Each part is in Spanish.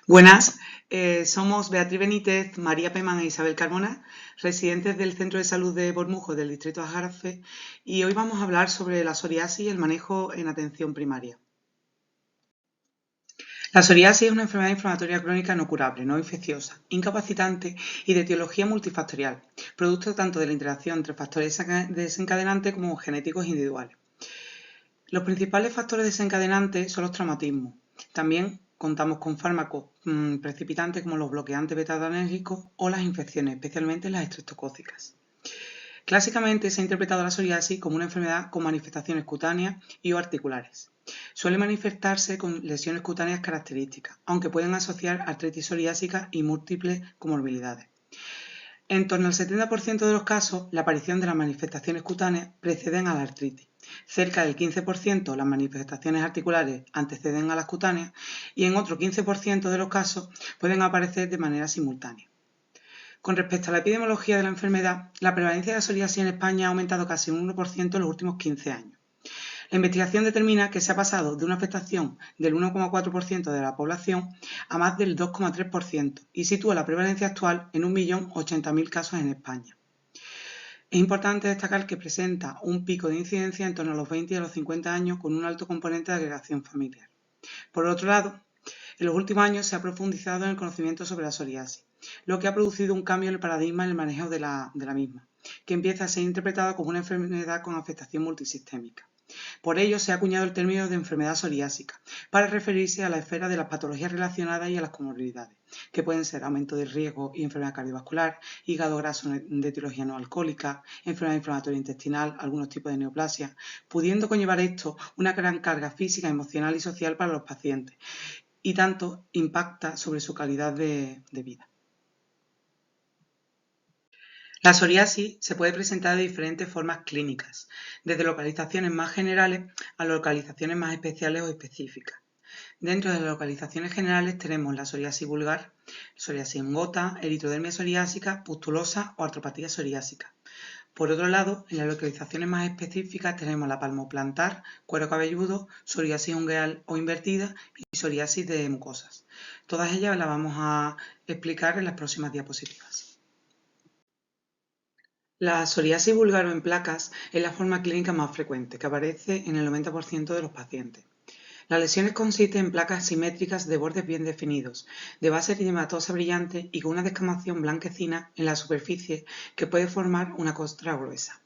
Buenas, somos Beatriz Benítez, María Pemán e Isabel Carmona, residentes del Centro de Salud de Bormujos del Distrito de Aljarafe, y hoy vamos a hablar sobre la psoriasis y el manejo en atención primaria. La psoriasis es una enfermedad inflamatoria crónica no curable, no infecciosa, incapacitante y de etiología multifactorial, producto tanto de la interacción entre factores desencadenantes como genéticos individuales. Los principales factores desencadenantes son los traumatismos. También contamos con fármacos precipitantes como los bloqueantes beta-adrenérgicos o las infecciones, especialmente las estreptocócicas. Clásicamente se ha interpretado la psoriasis como una enfermedad con manifestaciones cutáneas y o articulares. Suele manifestarse con lesiones cutáneas características, aunque pueden asociar artritis psoriásica y múltiples comorbilidades. En torno al 70% de los casos, la aparición de las manifestaciones cutáneas preceden a la artritis. Cerca del 15% las manifestaciones articulares anteceden a las cutáneas y en otro 15% de los casos pueden aparecer de manera simultánea. Con respecto a la epidemiología de la enfermedad, la prevalencia de la psoriasis en España ha aumentado casi un 1% en los últimos 15 años. La investigación determina que se ha pasado de una afectación del 1,4% de la población a más del 2,3% y sitúa la prevalencia actual en 1.080.000 casos en España. Es importante destacar que presenta un pico de incidencia en torno a los 20 y a los 50 años con un alto componente de agregación familiar. Por otro lado, en los últimos años se ha profundizado en el conocimiento sobre la psoriasis, lo que ha producido un cambio en el paradigma en el manejo de la misma, que empieza a ser interpretada como una enfermedad con afectación multisistémica. Por ello se ha acuñado el término de enfermedad psoriásica, para referirse a la esfera de las patologías relacionadas y a las comorbilidades, que pueden ser aumento del riesgo y enfermedad cardiovascular, hígado graso de etiología no alcohólica, enfermedad inflamatoria intestinal, algunos tipos de neoplasia, pudiendo conllevar esto una gran carga física, emocional y social para los pacientes, y tanto impacta sobre su calidad de vida. La psoriasis se puede presentar de diferentes formas clínicas, desde localizaciones más generales a localizaciones más especiales o específicas. Dentro de las localizaciones generales tenemos la psoriasis vulgar, psoriasis en gota, eritrodermia psoriásica, pustulosa o artropatía psoriásica. Por otro lado, en las localizaciones más específicas tenemos la palmoplantar, cuero cabelludo, psoriasis ungueal o invertida y psoriasis de mucosas. Todas ellas las vamos a explicar en las próximas diapositivas. La psoriasis vulgar o en placas es la forma clínica más frecuente, que aparece en el 90% de los pacientes. Las lesiones consisten en placas simétricas de bordes bien definidos, de base eritematosa brillante y con una descamación blanquecina en la superficie que puede formar una costra gruesa.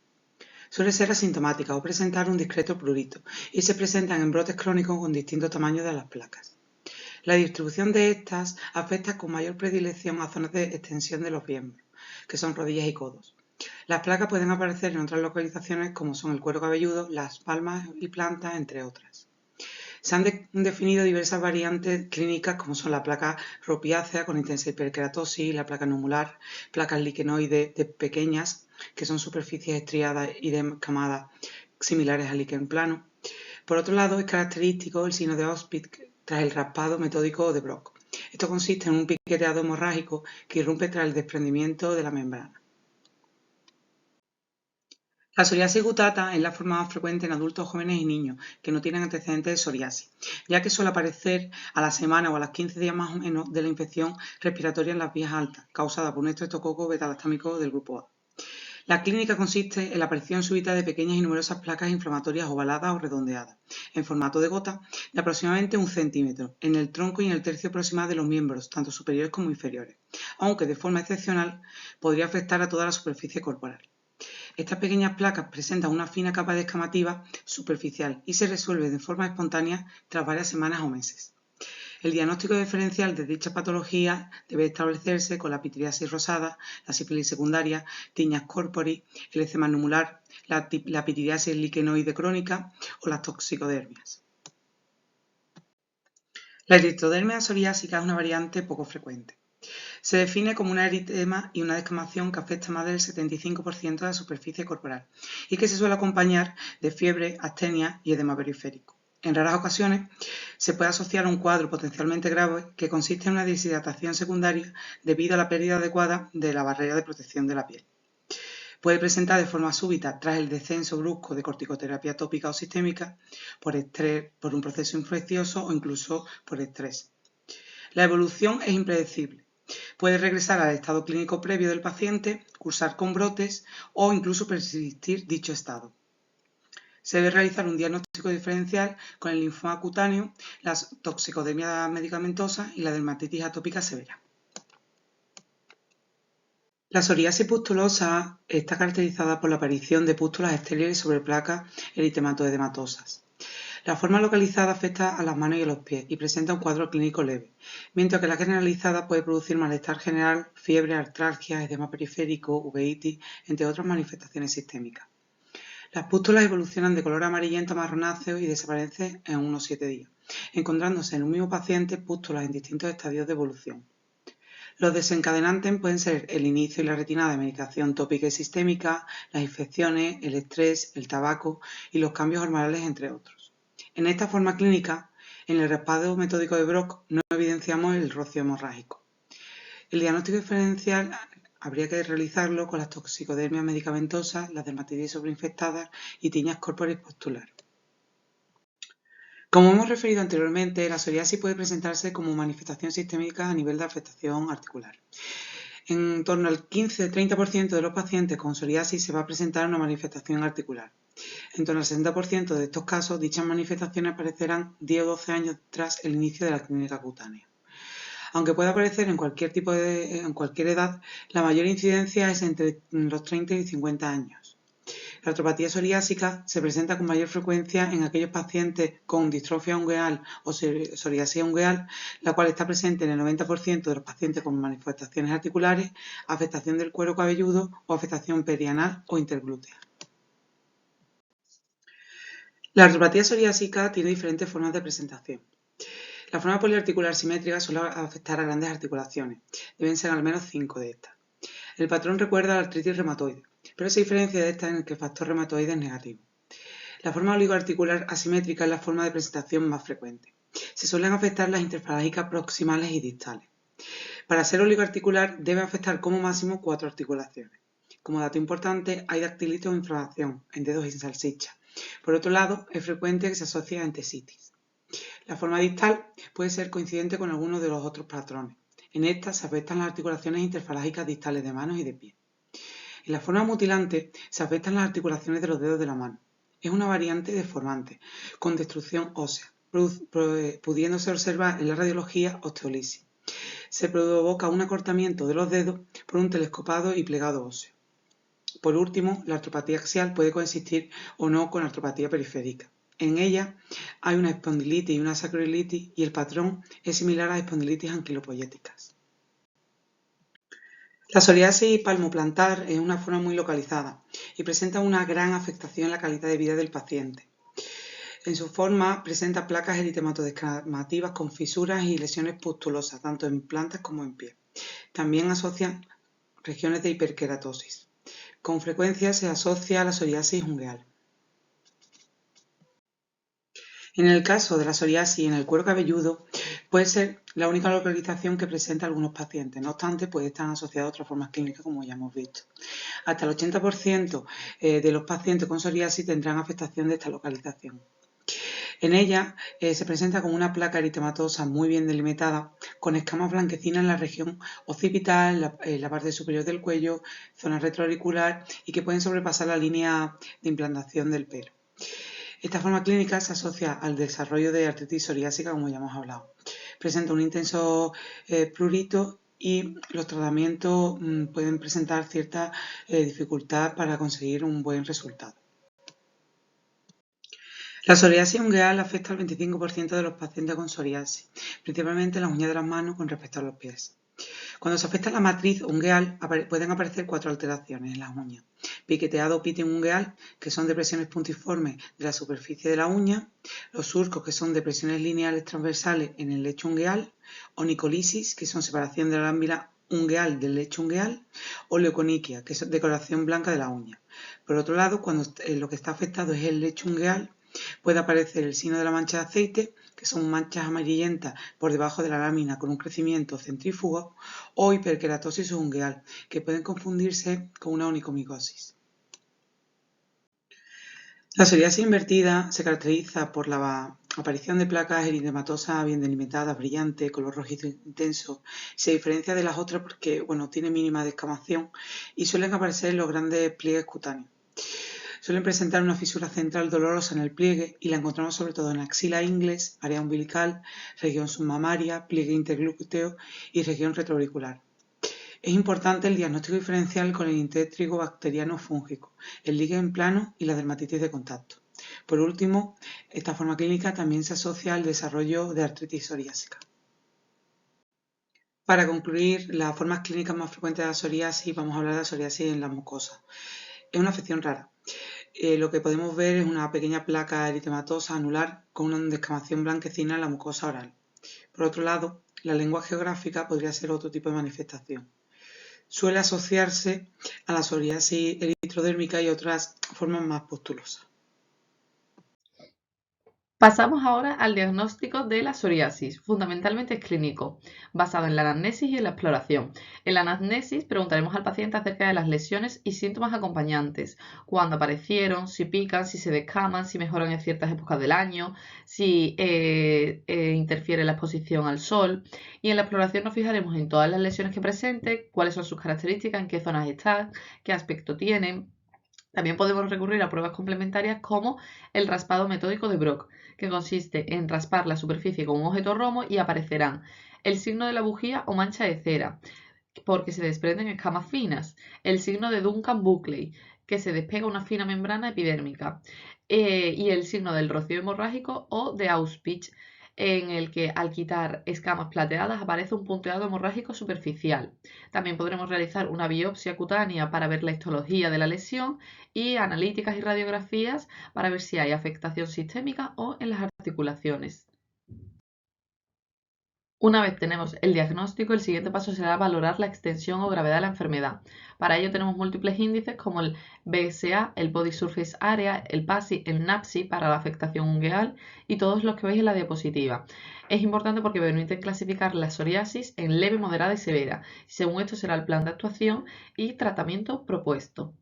Suele ser asintomática o presentar un discreto prurito y se presentan en brotes crónicos con distintos tamaños de las placas. La distribución de estas afecta con mayor predilección a zonas de extensión de los miembros, que son rodillas y codos. Las placas pueden aparecer en otras localizaciones como son el cuero cabelludo, las palmas y plantas, entre otras. Se han definido diversas variantes clínicas como son la placa ropiácea con intensa hiperkeratosis, la placa numular, placas liquenoides pequeñas que son superficies estriadas y descamadas similares al líquen plano. Por otro lado, es característico el signo de Auspitz tras el raspado metódico de Brock. Esto consiste en un piqueteado hemorrágico que irrumpe tras el desprendimiento de la membrana. La psoriasis gutata es la forma más frecuente en adultos jóvenes y niños que no tienen antecedentes de psoriasis, ya que suele aparecer a la semana o a los 15 días más o menos de la infección respiratoria en las vías altas, causada por un estreptococo beta-lactámico del grupo A. La clínica consiste en la aparición súbita de pequeñas y numerosas placas inflamatorias ovaladas o redondeadas, en formato de gota, de aproximadamente 1 centímetro, en el tronco y en el tercio proximal de los miembros, tanto superiores como inferiores, aunque de forma excepcional podría afectar a toda la superficie corporal. Estas pequeñas placas presentan una fina capa descamativa superficial y se resuelven de forma espontánea tras varias semanas o meses. El diagnóstico diferencial de dicha patología debe establecerse con la pitiriasis rosada, la sífilis secundaria, tiñas corpori, el eczema numular, la pitiriasis liquenoide crónica o las toxicodermias. La eritrodermia psoriásica es una variante poco frecuente. Se define como un eritema y una descamación que afecta a más del 75% de la superficie corporal y que se suele acompañar de fiebre, astenia y edema periférico. En raras ocasiones se puede asociar a un cuadro potencialmente grave que consiste en una deshidratación secundaria debido a la pérdida adecuada de la barrera de protección de la piel. Puede presentar de forma súbita tras el descenso brusco de corticoterapia tópica o sistémica, por estrés, por un proceso infeccioso o incluso por estrés. La evolución es impredecible. Puede regresar al estado clínico previo del paciente, cursar con brotes o incluso persistir dicho estado. Se debe realizar un diagnóstico diferencial con el linfoma cutáneo, la toxicodemia medicamentosa y la dermatitis atópica severa. La psoriasis pustulosa está caracterizada por la aparición de pústulas estériles sobre placas eritematoedematosas. La forma localizada afecta a las manos y a los pies y presenta un cuadro clínico leve, mientras que la generalizada puede producir malestar general, fiebre, artralgia, edema periférico, uveitis, entre otras manifestaciones sistémicas. Las pústulas evolucionan de color amarillento a marronáceo y desaparecen en unos 7 días, encontrándose en un mismo paciente pústulas en distintos estadios de evolución. Los desencadenantes pueden ser el inicio y la retirada de medicación tópica y sistémica, las infecciones, el estrés, el tabaco y los cambios hormonales, entre otros. En esta forma clínica, en el respaldo metódico de Brock no evidenciamos el rocio hemorrágico. El diagnóstico diferencial habría que realizarlo con las toxicodemias medicamentosas, las dermatitis sobreinfectadas y tiñas corporis pustular. Como hemos referido anteriormente, la psoriasis puede presentarse como manifestación sistémica a nivel de afectación articular. En torno al 15-30% de los pacientes con psoriasis se va a presentar una manifestación articular. En torno al 60% de estos casos, dichas manifestaciones aparecerán 10 o 12 años tras el inicio de la clínica cutánea. Aunque puede aparecer en cualquier edad, la mayor incidencia es entre los 30 y 50 años. La artropatía psoriásica se presenta con mayor frecuencia en aquellos pacientes con distrofia ungueal o psoriasis ungueal, la cual está presente en el 90% de los pacientes con manifestaciones articulares, afectación del cuero cabelludo o afectación perianal o interglútea. La artropatía psoriásica tiene diferentes formas de presentación. La forma poliarticular simétrica suele afectar a grandes articulaciones. Deben ser al menos 5 de estas. El patrón recuerda a la artritis reumatoide, pero se diferencia de esta en que el factor reumatoide es negativo. La forma oligoarticular asimétrica es la forma de presentación más frecuente. Se suelen afectar las interfalangicas proximales y distales. Para ser oligoarticular debe afectar como máximo 4 articulaciones. Como dato importante, hay dactilitis o inflamación en dedos y salchichas. Por otro lado, es frecuente que se asocie a entesitis. La forma distal puede ser coincidente con algunos de los otros patrones. En esta se afectan las articulaciones interfalángicas distales de manos y de pies. En la forma mutilante se afectan las articulaciones de los dedos de la mano. Es una variante deformante, con destrucción ósea, pudiéndose observar en la radiología osteolisis. Se provoca un acortamiento de los dedos por un telescopado y plegado óseo. Por último, la artropatía axial puede coexistir o no con artropatía periférica. En ella hay una espondilitis y una sacroiliitis y el patrón es similar a espondilitis anquilopoyéticas. La psoriasis palmoplantar es una forma muy localizada y presenta una gran afectación en la calidad de vida del paciente. En su forma presenta placas eritematodermativas con fisuras y lesiones pustulosas, tanto en plantas como en pies. También asocian regiones de hiperkeratosis. Con frecuencia se asocia a la psoriasis ungueal. En el caso de la psoriasis en el cuero cabelludo, puede ser la única localización que presenta algunos pacientes. No obstante, puede estar asociada a otras formas clínicas, como ya hemos visto. Hasta el 80% de los pacientes con psoriasis tendrán afectación de esta localización. En ella se presenta como una placa eritematosa muy bien delimitada, con escamas blanquecinas en la región occipital, en la parte superior del cuello, zona retroauricular y que pueden sobrepasar la línea de implantación del pelo. Esta forma clínica se asocia al desarrollo de artritis psoriásica, como ya hemos hablado. Presenta un intenso prurito y los tratamientos pueden presentar cierta dificultad para conseguir un buen resultado. La psoriasis ungueal afecta al 25% de los pacientes con psoriasis, principalmente las uñas de las manos con respecto a los pies. Cuando se afecta la matriz ungueal pueden aparecer 4 alteraciones en las uñas. Piqueteado o pitting ungueal, que son depresiones puntiformes de la superficie de la uña, los surcos, que son depresiones lineales transversales en el lecho ungueal, onicolisis, que son separación de la lámina ungueal del lecho ungueal, o leuconiquia, que es decoración blanca de la uña. Por otro lado, cuando lo que está afectado es el lecho ungueal, puede aparecer el signo de la mancha de aceite, que son manchas amarillentas por debajo de la lámina con un crecimiento centrífugo, o hiperkeratosis ungueal, que pueden confundirse con una onicomicosis. La psoriasis invertida se caracteriza por la aparición de placas eritematosas bien delimitadas, brillantes, color rojizo intenso. Se diferencia de las otras porque tiene mínima descamación y suelen aparecer en los grandes pliegues cutáneos. Suelen presentar una fisura central dolorosa en el pliegue y la encontramos sobre todo en axila ingles, área umbilical, región submamaria, pliegue interglúteo y región retroauricular. Es importante el diagnóstico diferencial con el intétrico bacteriano fúngico, el liquen plano y la dermatitis de contacto. Por último, esta forma clínica también se asocia al desarrollo de artritis psoriásica. Para concluir, las formas clínicas más frecuentes de la psoriasis, vamos a hablar de la psoriasis en la mucosa. Es una afección rara. Lo que podemos ver es una pequeña placa eritematosa anular con una descamación blanquecina en la mucosa oral. Por otro lado, la lengua geográfica podría ser otro tipo de manifestación. Suele asociarse a la psoriasis eritrodérmica y otras formas más pustulosas. Pasamos ahora al diagnóstico de la psoriasis. Fundamentalmente es clínico, basado en la anamnesis y en la exploración. En la anamnesis preguntaremos al paciente acerca de las lesiones y síntomas acompañantes, cuándo aparecieron, si pican, si se descaman, si mejoran en ciertas épocas del año, si interfiere la exposición al sol. Y en la exploración nos fijaremos en todas las lesiones que presente, cuáles son sus características, en qué zonas están, qué aspecto tienen. También podemos recurrir a pruebas complementarias como el raspado metódico de Brock, que consiste en raspar la superficie con un objeto romo y aparecerán el signo de la bujía o mancha de cera, porque se desprenden escamas finas, el signo de Duncan-Buckley, que se despega una fina membrana epidérmica, y el signo del rocío hemorrágico o de Auspich, en el que al quitar escamas plateadas aparece un punteado hemorrágico superficial. También podremos realizar una biopsia cutánea para ver la histología de la lesión y analíticas y radiografías para ver si hay afectación sistémica o en las articulaciones. Una vez tenemos el diagnóstico, el siguiente paso será valorar la extensión o gravedad de la enfermedad. Para ello tenemos múltiples índices como el BSA, el Body Surface Area, el PASI, el NAPSI para la afectación ungueal y todos los que veis en la diapositiva. Es importante porque permiten clasificar la psoriasis en leve, moderada y severa. Según esto será el plan de actuación y tratamiento propuesto.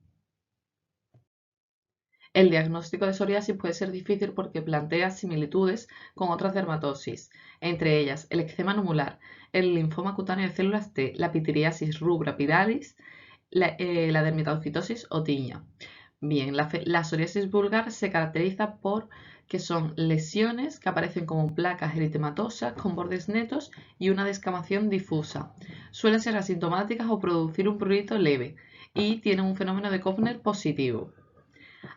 El diagnóstico de psoriasis puede ser difícil porque plantea similitudes con otras dermatosis, entre ellas el eczema numular, el linfoma cutáneo de células T, la pitiriasis rubra pilaris, la dermatofitosis o tiña. Bien, la psoriasis vulgar se caracteriza por que son lesiones que aparecen como placas eritematosas con bordes netos y una descamación difusa. Suelen ser asintomáticas o producir un prurito leve y tienen un fenómeno de Koffner positivo.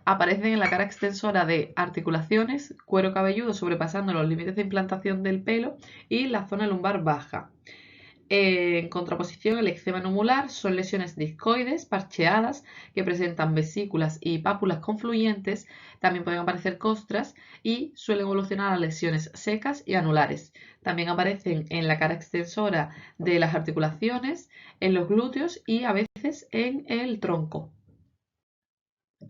Aparecen en la cara extensora de articulaciones, cuero cabelludo sobrepasando los límites de implantación del pelo y la zona lumbar baja. En contraposición, el eczema numular son lesiones discoides, parcheadas, que presentan vesículas y pápulas confluyentes, también pueden aparecer costras y suelen evolucionar a lesiones secas y anulares. También aparecen en la cara extensora de las articulaciones, en los glúteos y a veces en el tronco.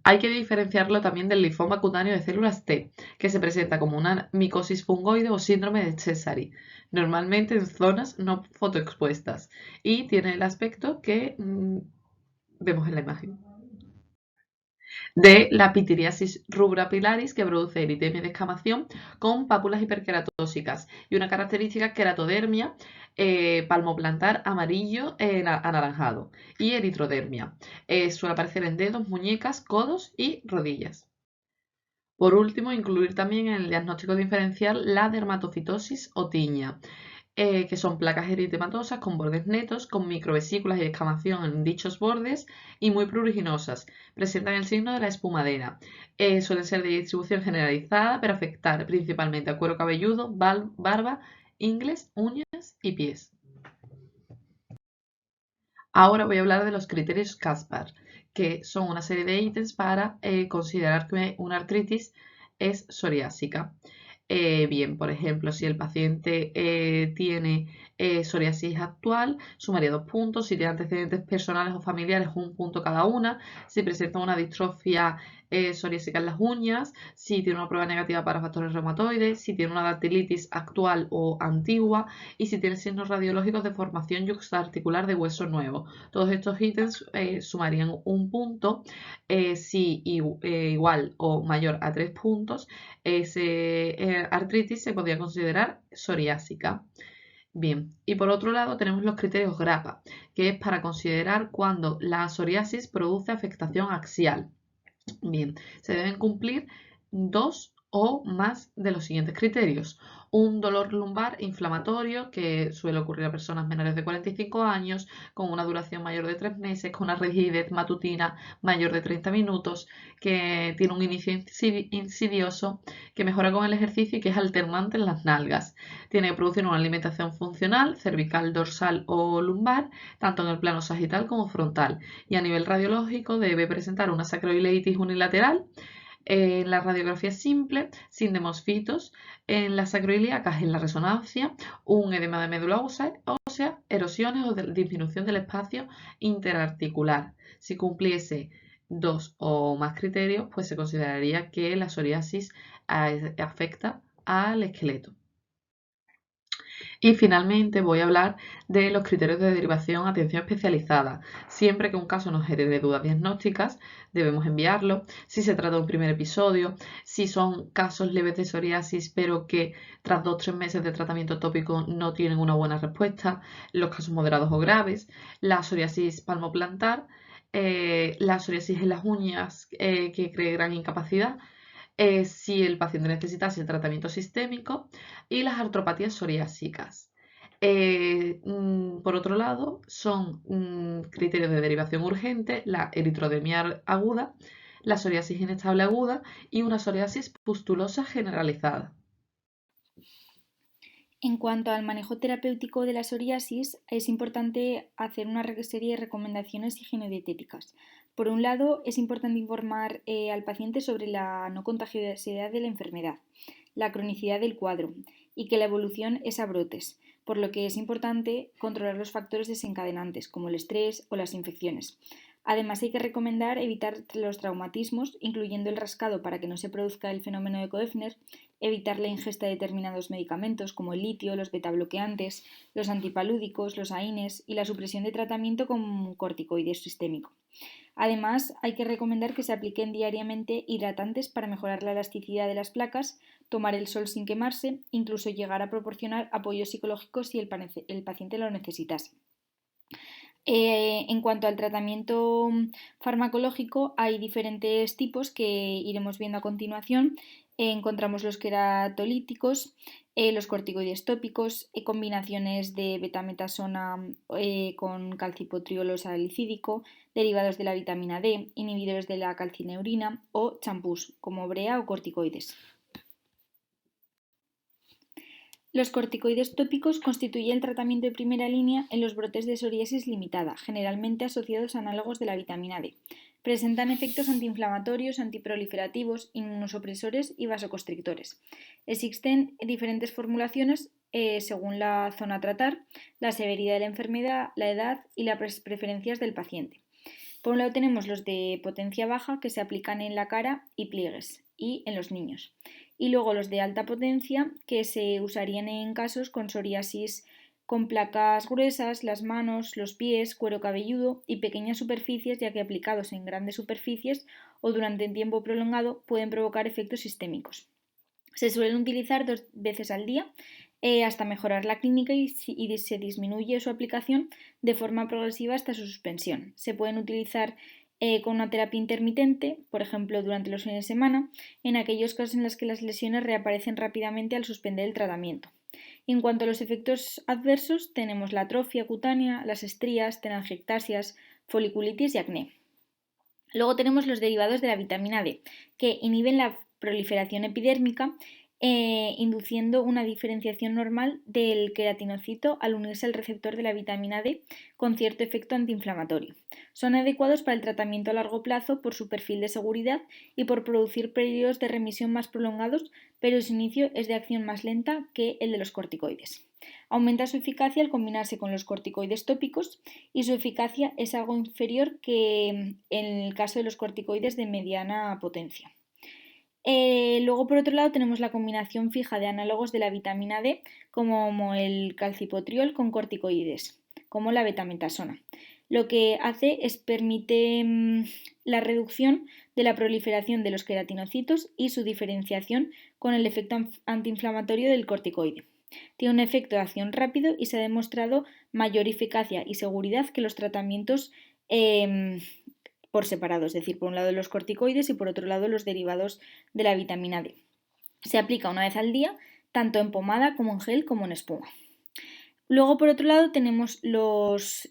Hay que diferenciarlo también del linfoma cutáneo de células T, que se presenta como una micosis fungoide o síndrome de Sézary, normalmente en zonas no fotoexpuestas, y tiene el aspecto que vemos en la imagen de la pitiriasis rubra pilaris, que produce eritemia y descamación con pápulas hiperqueratóxicas y una característica queratodermia palmoplantar amarillo anaranjado y eritrodermia. Suele aparecer en dedos, muñecas, codos y rodillas. Por último, incluir también en el diagnóstico diferencial la dermatofitosis o tiña, que son placas eritematosas con bordes netos, con microvesículas y descamación en dichos bordes y muy pruriginosas. Presentan el signo de la espumadera. Suelen ser de distribución generalizada, pero afectar principalmente a cuero cabelludo, barba, ingles, uñas y pies. Ahora voy a hablar de los criterios Caspar, que son una serie de ítems para considerar que una artritis es psoriásica. Bien, por ejemplo, si el paciente tiene psoriasis actual, sumaría 2 puntos. Si tiene antecedentes personales o familiares, 1 punto cada una. Si presenta una distrofia psoriásica en las uñas, si tiene una prueba negativa para factores reumatoides, si tiene una dactilitis actual o antigua y si tiene signos radiológicos de formación yuxtaarticular de hueso nuevo. Todos estos ítems sumarían un punto. Si igual o mayor a 3 puntos, ese artritis se podría considerar psoriásica. Bien, y por otro lado tenemos los criterios GRAPPA, que es para considerar cuando la psoriasis produce afectación axial. Bien, se deben cumplir 2 o más de los siguientes criterios. Un dolor lumbar inflamatorio que suele ocurrir a personas menores de 45 años, con una duración mayor de 3 meses, con una rigidez matutina mayor de 30 minutos, que tiene un inicio insidioso, que mejora con el ejercicio y que es alternante en las nalgas. Tiene que producir una alimentación funcional, cervical, dorsal o lumbar, tanto en el plano sagital como frontal. Y a nivel radiológico debe presentar una sacroileitis unilateral en la radiografía simple, sin demosfitos, en las sacroiliacas, en la resonancia, un edema de médula ósea, erosiones o disminución del espacio interarticular. Si cumpliese 2 o más criterios, pues se consideraría que la psoriasis afecta al esqueleto. Y finalmente voy a hablar de los criterios de derivación a atención especializada. Siempre que un caso nos genere dudas diagnósticas, debemos enviarlo. Si se trata de un primer episodio, si son casos leves de psoriasis, pero que tras 2 o 3 meses de tratamiento tópico no tienen una buena respuesta, los casos moderados o graves, la psoriasis palmoplantar, la psoriasis en las uñas que cree gran incapacidad, si el paciente necesitase tratamiento sistémico y las artropatías psoriásicas. Por otro lado, son criterios de derivación urgente la eritrodemia aguda, la psoriasis inestable aguda y una psoriasis pustulosa generalizada. En cuanto al manejo terapéutico de la psoriasis, es importante hacer una serie de recomendaciones higienodietéticas. Por un lado, es importante informar al paciente sobre la no contagiosidad de la enfermedad, la cronicidad del cuadro y que la evolución es a brotes, por lo que es importante controlar los factores desencadenantes como el estrés o las infecciones. Además, hay que recomendar evitar los traumatismos, incluyendo el rascado para que no se produzca el fenómeno de Koeffner, evitar la ingesta de determinados medicamentos como el litio, los betabloqueantes, los antipalúdicos, los AINES y la supresión de tratamiento con corticoides sistémico. Además, hay que recomendar que se apliquen diariamente hidratantes para mejorar la elasticidad de las placas, tomar el sol sin quemarse, incluso llegar a proporcionar apoyo psicológico si el paciente lo necesitase. En cuanto al tratamiento farmacológico, hay diferentes tipos que iremos viendo a continuación. Encontramos los queratolíticos, los corticoides tópicos, combinaciones de betametasona con calcipotriolo salicídico, derivados de la vitamina D, inhibidores de la calcineurina o champús como brea o corticoides. Los corticoides tópicos constituyen el tratamiento de primera línea en los brotes de psoriasis limitada, generalmente asociados a análogos de la vitamina D. Presentan efectos antiinflamatorios, antiproliferativos, inmunosupresores y vasoconstrictores. Existen diferentes formulaciones según la zona a tratar, la severidad de la enfermedad, la edad y las preferencias del paciente. Por un lado tenemos los de potencia baja que se aplican en la cara y pliegues y en los niños. Y luego los de alta potencia que se usarían en casos con psoriasis con placas gruesas, las manos, los pies, cuero cabelludo y pequeñas superficies, ya que aplicados en grandes superficies o durante un tiempo prolongado pueden provocar efectos sistémicos. Se suelen utilizar 2 veces al día hasta mejorar la clínica y se disminuye su aplicación de forma progresiva hasta su suspensión. Se pueden utilizar con una terapia intermitente, por ejemplo durante los fines de semana, en aquellos casos en los que las lesiones reaparecen rápidamente al suspender el tratamiento. En cuanto a los efectos adversos, tenemos la atrofia cutánea, las estrías, telangiectasias, foliculitis y acné. Luego tenemos los derivados de la vitamina D, que inhiben la proliferación epidérmica, induciendo una diferenciación normal del queratinocito al unirse al receptor de la vitamina D con cierto efecto antiinflamatorio. Son adecuados para el tratamiento a largo plazo por su perfil de seguridad y por producir periodos de remisión más prolongados, pero su inicio es de acción más lenta que el de los corticoides. Aumenta su eficacia al combinarse con los corticoides tópicos y su eficacia es algo inferior que en el caso de los corticoides de mediana potencia. Luego, por otro lado, tenemos la combinación fija de análogos de la vitamina D, como el calcipotriol con corticoides, como la betametasona. Lo que hace es permite la reducción de la proliferación de los queratinocitos y su diferenciación con el efecto antiinflamatorio del corticoide. Tiene un efecto de acción rápido y se ha demostrado mayor eficacia y seguridad que los tratamientos por separado, es decir, por un lado los corticoides y por otro lado los derivados de la vitamina D. Se aplica una vez al día, tanto en pomada como en gel como en espuma. Luego, por otro lado, tenemos los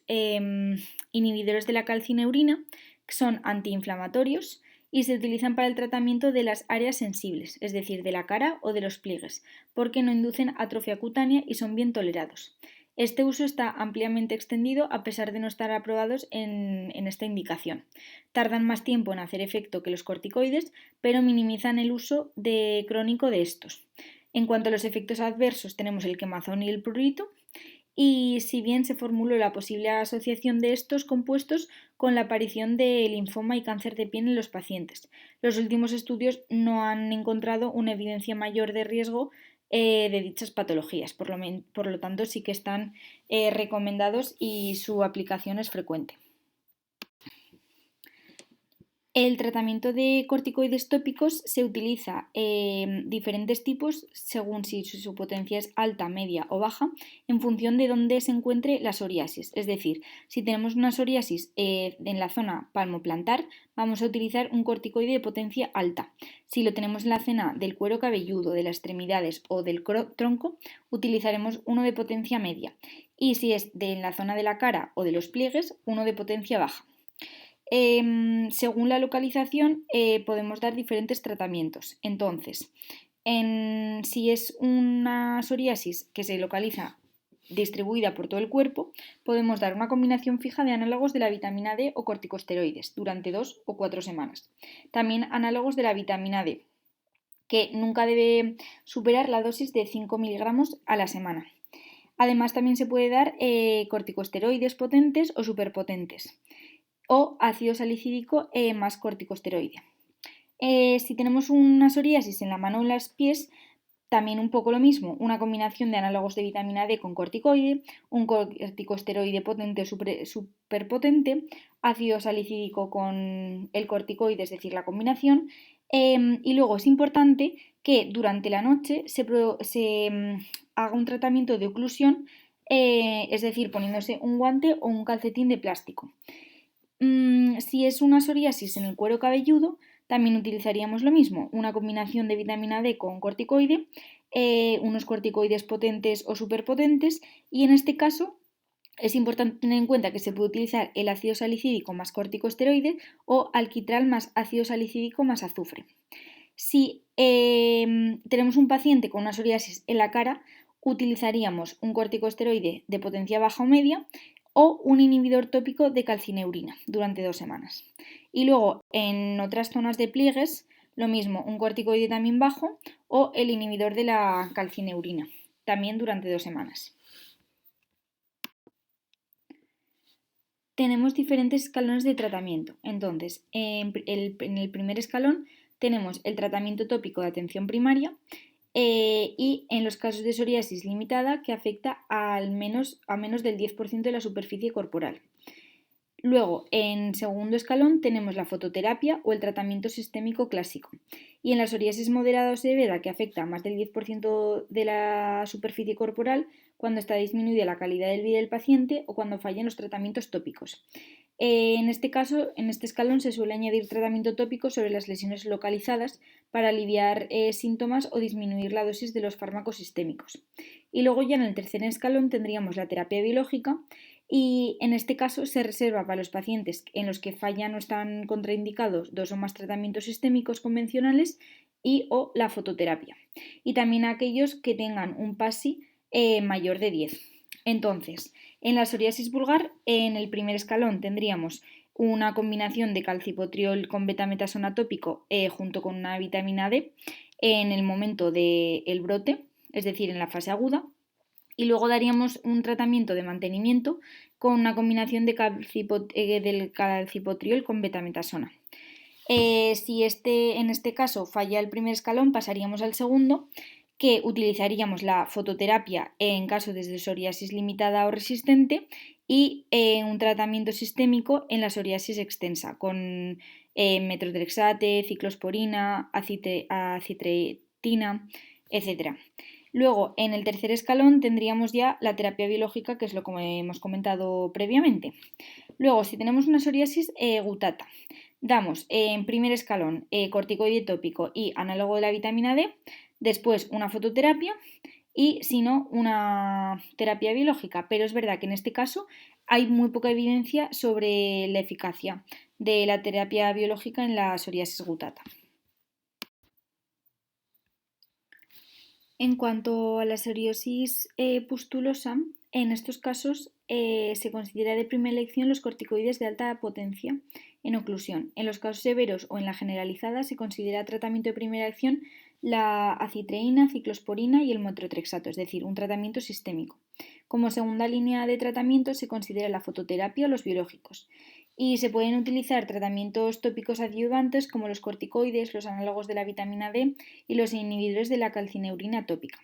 inhibidores de la calcineurina, que son antiinflamatorios y se utilizan para el tratamiento de las áreas sensibles, es decir, de la cara o de los pliegues, porque no inducen atrofia cutánea y son bien tolerados. Este uso está ampliamente extendido a pesar de no estar aprobados en esta indicación. Tardan más tiempo en hacer efecto que los corticoides, pero minimizan el uso crónico de estos. En cuanto a los efectos adversos, tenemos el quemazón y el prurito, y si bien se formuló la posible asociación de estos compuestos con la aparición de linfoma y cáncer de piel en los pacientes, los últimos estudios no han encontrado una evidencia mayor de riesgo de dichas patologías, por lo tanto sí que están recomendados y su aplicación es frecuente. El tratamiento de corticoides tópicos se utiliza diferentes tipos según si su potencia es alta, media o baja en función de dónde se encuentre la psoriasis. Es decir, si tenemos una psoriasis en la zona palmoplantar, vamos a utilizar un corticoide de potencia alta. Si lo tenemos en la zona del cuero cabelludo, de las extremidades o del tronco, utilizaremos uno de potencia media. Y si es en la zona de la cara o de los pliegues, uno de potencia baja. Según la localización podemos dar diferentes tratamientos. Entonces, si es una psoriasis que se localiza distribuida por todo el cuerpo, podemos dar una combinación fija de análogos de la vitamina D o corticosteroides durante 2 o 4 semanas. También análogos de la vitamina D, que nunca debe superar la dosis de 5 miligramos a la semana. Además, también se puede dar corticosteroides potentes o superpotentes, o ácido salicílico más corticosteroide. Si tenemos una psoriasis en la mano o en los pies, también un poco lo mismo, una combinación de análogos de vitamina D con corticoide, un corticosteroide potente o superpotente, ácido salicílico con el corticoide, es decir, la combinación. Y luego es importante que durante la noche se haga un tratamiento de oclusión, es decir, poniéndose un guante o un calcetín de plástico. Si es una psoriasis en el cuero cabelludo, también utilizaríamos lo mismo, una combinación de vitamina D con corticoide, unos corticoides potentes o superpotentes, y en este caso es importante tener en cuenta que se puede utilizar el ácido salicílico más corticosteroide o alquitral más ácido salicílico más azufre. Si tenemos un paciente con una psoriasis en la cara, utilizaríamos un corticosteroide de potencia baja o media o un inhibidor tópico de calcineurina durante 2 semanas. Y luego en otras zonas de pliegues, lo mismo, un corticoide también bajo o el inhibidor de la calcineurina, también durante 2 semanas. Tenemos diferentes escalones de tratamiento. Entonces, en el primer escalón tenemos el tratamiento tópico de atención primaria, y en los casos de psoriasis limitada que afecta a menos del 10% de la superficie corporal. Luego, en segundo escalón tenemos la fototerapia o el tratamiento sistémico clásico. Y en la psoriasis moderada o severa, que afecta a más del 10% de la superficie corporal, cuando está disminuida la calidad del vida del paciente o cuando fallan los tratamientos tópicos. En este caso, en este escalón se suele añadir tratamiento tópico sobre las lesiones localizadas para aliviar síntomas o disminuir la dosis de los fármacos sistémicos. Y luego ya en el tercer escalón tendríamos la terapia biológica, y en este caso se reserva para los pacientes en los que fallan o están contraindicados 2 o más tratamientos sistémicos convencionales y o la fototerapia. Y también a aquellos que tengan un PASI mayor de 10. Entonces, en la psoriasis vulgar, en el primer escalón tendríamos una combinación de calcipotriol con betametasona tópico junto con una vitamina D en el momento del brote, es decir, en la fase aguda. y luego daríamos un tratamiento de mantenimiento con una combinación de del calcipotriol con betametasona. Si en este caso falla el primer escalón, pasaríamos al segundo, que utilizaríamos la fototerapia en caso de psoriasis limitada o resistente y un tratamiento sistémico en la psoriasis extensa con metotrexate, ciclosporina, acitretina, etc. Luego, en el tercer escalón tendríamos ya la terapia biológica, que es lo que hemos comentado previamente. Luego, si tenemos una psoriasis gutata, damos en primer escalón corticoide tópico y análogo de la vitamina D, después una fototerapia y, si no, una terapia biológica. Pero es verdad que en este caso hay muy poca evidencia sobre la eficacia de la terapia biológica en la psoriasis gutata. En cuanto a la psoriasis pustulosa, en estos casos se considera de primera elección los corticoides de alta potencia en oclusión. En los casos severos o en la generalizada se considera tratamiento de primera acción la acitreína, ciclosporina y el metotrexato, es decir, un tratamiento sistémico. Como segunda línea de tratamiento se considera la fototerapia o los biológicos. Y se pueden utilizar tratamientos tópicos adyuvantes como los corticoides, los análogos de la vitamina D y los inhibidores de la calcineurina tópica.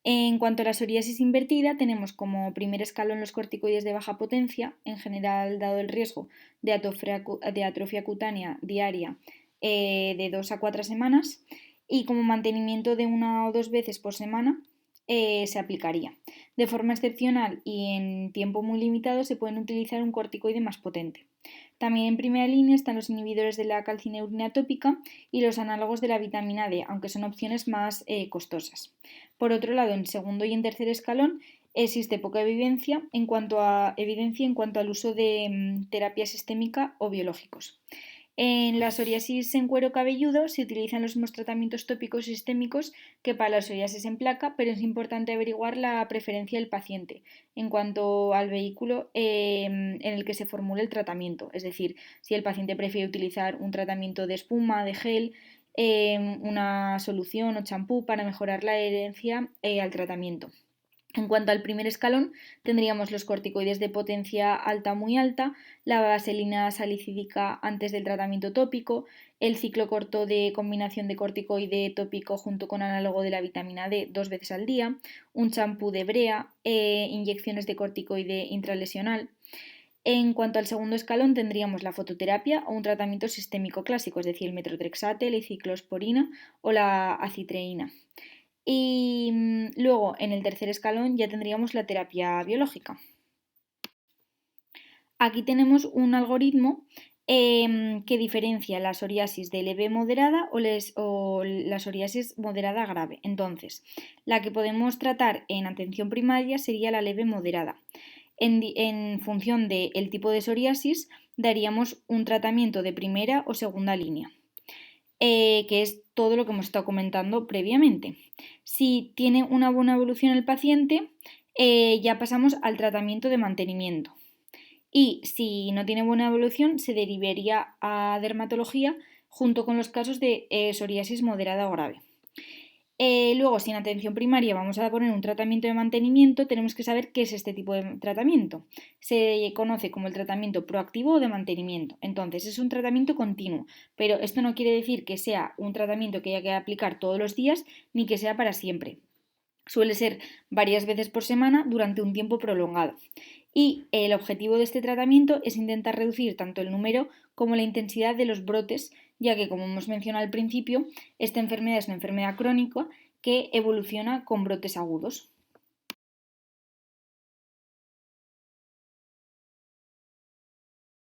En cuanto a la psoriasis invertida, tenemos como primer escalón los corticoides de baja potencia, en general dado el riesgo de atrofia cutánea diaria de 2 a 4 semanas, y como mantenimiento de 1 o 2 veces por semana se aplicaría. De forma excepcional y en tiempo muy limitado se pueden utilizar un corticoide más potente. También en primera línea están los inhibidores de la calcineurina tópica y los análogos de la vitamina D, aunque son opciones más costosas. Por otro lado, en segundo y en tercer escalón existe poca evidencia en cuanto al uso de terapia sistémica o biológicos. En la psoriasis en cuero cabelludo se utilizan los mismos tratamientos tópicos sistémicos que para la psoriasis en placa, pero es importante averiguar la preferencia del paciente en cuanto al vehículo en el que se formule el tratamiento. Es decir, si el paciente prefiere utilizar un tratamiento de espuma, de gel, una solución o champú para mejorar la adherencia al tratamiento. En cuanto al primer escalón, tendríamos los corticoides de potencia alta muy alta, la vaselina salicídica antes del tratamiento tópico, el ciclo corto de combinación de corticoide tópico junto con análogo de la vitamina D 2 veces al día, un champú de brea, inyecciones de corticoide intralesional. En cuanto al segundo escalón, tendríamos la fototerapia o un tratamiento sistémico clásico, es decir, el metotrexate, la ciclosporina o la acitreína. Y luego, en el tercer escalón, ya tendríamos la terapia biológica. Aquí tenemos un algoritmo que diferencia la psoriasis de leve moderada o la psoriasis moderada grave. Entonces, la que podemos tratar en atención primaria sería la leve moderada. En función del tipo de psoriasis, daríamos un tratamiento de primera o segunda línea. Que es todo lo que hemos estado comentando previamente. Si tiene una buena evolución el paciente, ya pasamos al tratamiento de mantenimiento. Y si no tiene buena evolución, se derivaría a dermatología junto con los casos de psoriasis moderada o grave. Luego, si en atención primaria vamos a poner un tratamiento de mantenimiento, tenemos que saber qué es este tipo de tratamiento. Se conoce como el tratamiento proactivo o de mantenimiento. Entonces, es un tratamiento continuo, pero esto no quiere decir que sea un tratamiento que haya que aplicar todos los días ni que sea para siempre. Suele ser varias veces por semana durante un tiempo prolongado. Y el objetivo de este tratamiento es intentar reducir tanto el número como la intensidad de los brotes, ya que, como hemos mencionado al principio, esta enfermedad es una enfermedad crónica que evoluciona con brotes agudos.